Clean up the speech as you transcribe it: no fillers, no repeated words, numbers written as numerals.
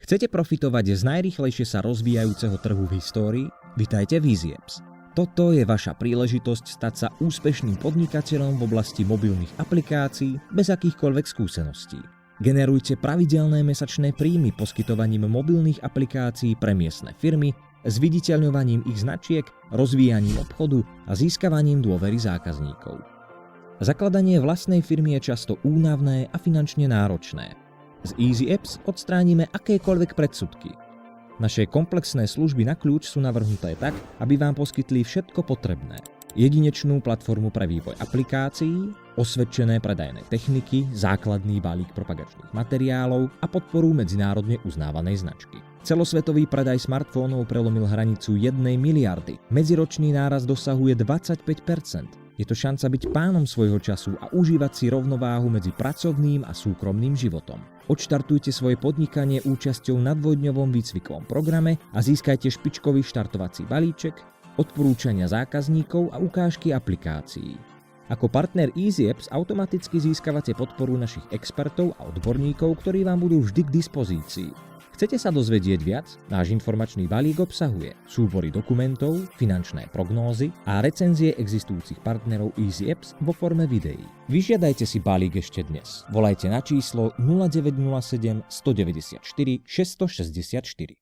Chcete profitovať z najrýchlejšie sa rozvíjajúceho trhu v histórii? Vitajte v EasyApps. Toto je vaša príležitosť stať sa úspešným podnikateľom v oblasti mobilných aplikácií bez akýchkoľvek skúseností. Generujte pravidelné mesačné príjmy poskytovaním mobilných aplikácií pre miestne firmy, zviditeľňovaním ich značiek, rozvíjaním obchodu a získavaním dôvery zákazníkov. Zakladanie vlastnej firmy je často únavné a finančne náročné. Z EasyApps odstránime akékoľvek predsudky. Naše komplexné služby na kľúč sú navrhnuté tak, aby vám poskytli všetko potrebné. Jedinečnú platformu pre vývoj aplikácií, osvedčené predajné techniky, základný balík propagačných materiálov a podporu medzinárodne uznávanej značky. Celosvetový predaj smartfónov prelomil hranicu 1 miliardy. Medziročný nárast dosahuje 25%. Je to šanca byť pánom svojho času a užívať si rovnováhu medzi pracovným a súkromným životom. Odštartujte svoje podnikanie účasťou na dvojdňovom výcvikovom programe a získajte špičkový štartovací balíček, odporúčania zákazníkov a ukážky aplikácií. Ako partner EasyApps automaticky získavate podporu našich expertov a odborníkov, ktorí vám budú vždy k dispozícii. Chcete sa dozvedieť viac? Náš informačný balík obsahuje súbory dokumentov, finančné prognózy a recenzie existujúcich partnerov EasyApps vo forme videí. Vyžiadajte si balík ešte dnes. Volajte na číslo 0907 194 664.